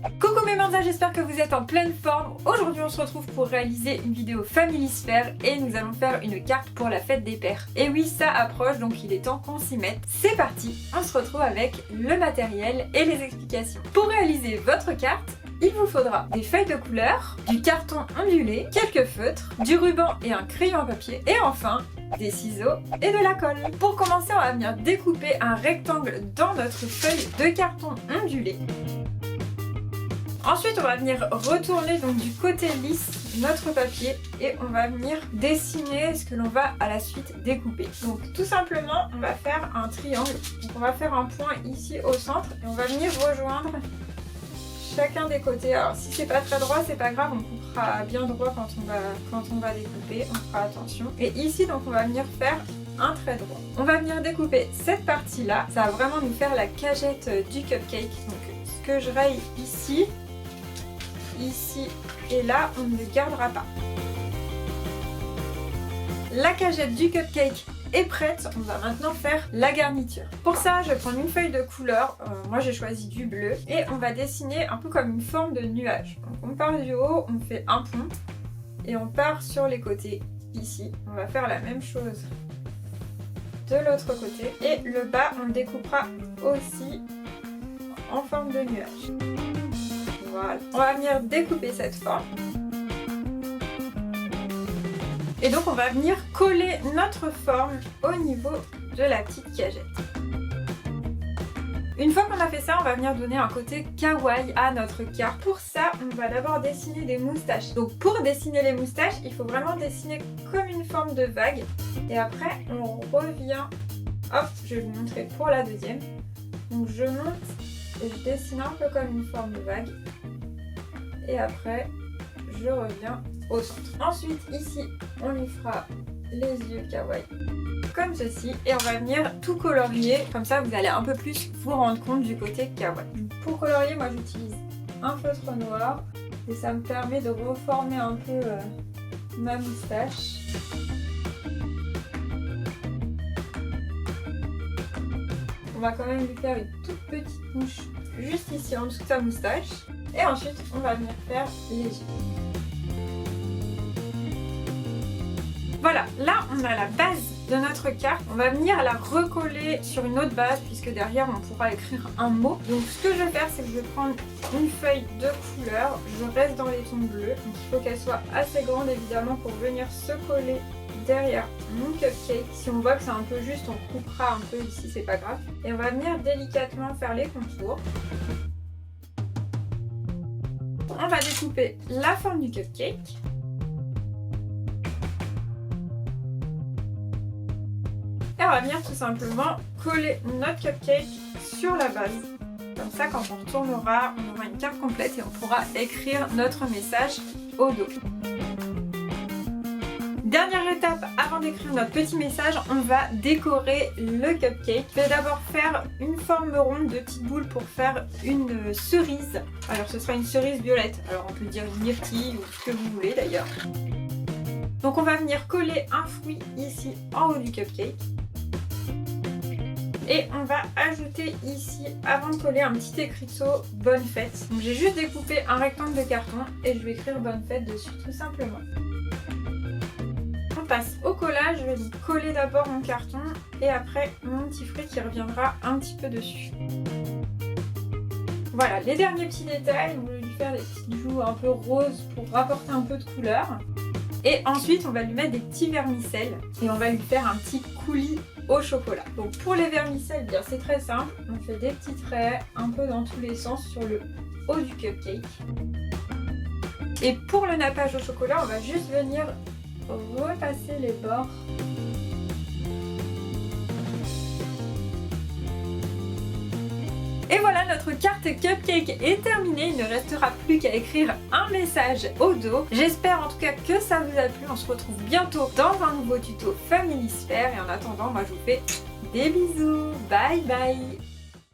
Coucou mes manzas, j'espère que vous êtes en pleine forme. Aujourd'hui on se retrouve pour réaliser une vidéo Family Sphere et nous allons faire une carte pour la fête des pères. Et oui, ça approche, donc il est temps qu'on s'y mette. C'est parti, on se retrouve avec le matériel et les explications. Pour réaliser votre carte, il vous faudra des feuilles de couleur, du carton ondulé, quelques feutres, du ruban et un crayon à papier, et enfin des ciseaux et de la colle. Pour commencer, on va venir découper un rectangle dans notre feuille de carton ondulé. Ensuite, on va venir retourner donc du côté lisse notre papier et on va venir dessiner ce que l'on va à la suite découper. Donc tout simplement, on va faire un triangle. Donc on va faire un point ici au centre et on va venir rejoindre chacun des côtés. Alors si c'est pas très droit, c'est pas grave, on coupera bien droit quand on va découper, on fera attention. Et ici donc on va venir faire un trait droit. On va venir découper cette partie là, ça va vraiment nous faire la cagette du cupcake. Donc ce que je raye ici et là on ne le gardera pas. La cagette du cupcake est prête, on va maintenant faire la garniture. Pour ça, je vais prendre une feuille de couleur, moi j'ai choisi du bleu, et on va dessiner un peu comme une forme de nuage. Donc on part du haut, on fait un pont, et on part sur les côtés, ici. On va faire la même chose de l'autre côté, et le bas on le découpera aussi en forme de nuage. Voilà. On va venir découper cette forme. Et donc on va venir coller notre forme au niveau de la petite cagette. Une fois qu'on a fait ça, on va venir donner un côté kawaii à notre carte. Pour ça, on va d'abord dessiner des moustaches. Donc pour dessiner les moustaches, il faut vraiment dessiner comme une forme de vague. Et après, on revient. Hop, je vais vous montrer pour la deuxième. Donc je monte et je dessine un peu comme une forme de vague. Et après, je reviens au centre. Ensuite, ici, on lui fera les yeux kawaii comme ceci et on va venir tout colorier, comme ça vous allez un peu plus vous rendre compte du côté kawaii. Pour colorier, moi j'utilise un feutre noir et ça me permet de reformer un peu ma moustache. On va quand même lui faire une toute petite mouche juste ici en dessous de sa moustache et ensuite on va venir faire les yeux. Voilà, là on a la base de notre carte. On va venir la recoller sur une autre base puisque derrière on pourra écrire un mot. Donc ce que je vais faire, c'est que je vais prendre une feuille de couleur. Je reste dans les tons bleus. Donc il faut qu'elle soit assez grande évidemment pour venir se coller derrière mon cupcake. Si on voit que c'est un peu juste, on coupera un peu ici, c'est pas grave. Et on va venir délicatement faire les contours. On va découper la forme du cupcake. Et on va venir tout simplement coller notre cupcake sur la base. Comme ça, quand on tournera, on aura une carte complète et on pourra écrire notre message au dos. Dernière étape avant d'écrire notre petit message, on va décorer le cupcake. Je vais d'abord faire une forme ronde de petites boules pour faire une cerise. Alors ce sera une cerise violette, alors on peut dire une myrtille ou ce que vous voulez d'ailleurs. Donc on va venir coller un fruit ici en haut du cupcake. Et on va ajouter ici, avant de coller, un petit écriteau bonne fête. Donc j'ai juste découpé un rectangle de carton et je vais écrire bonne fête dessus tout simplement. On passe au collage, je vais coller d'abord mon carton et après mon petit fruit qui reviendra un petit peu dessus. Voilà, les derniers petits détails, on va lui faire des petites joues un peu roses pour rapporter un peu de couleur. Et ensuite on va lui mettre des petits vermicelles et on va lui faire un petit coulis au chocolat. Donc pour les vermicelles, bien c'est très simple, on fait des petits traits un peu dans tous les sens sur le haut du cupcake. Et pour le nappage au chocolat, on va juste venir repasser les bords. Et voilà, notre carte cupcake est terminée, il ne restera plus qu'à écrire un message au dos. J'espère en tout cas que ça vous a plu, on se retrouve bientôt dans un nouveau tuto Family Sphere et en attendant, moi je vous fais des bisous, bye bye.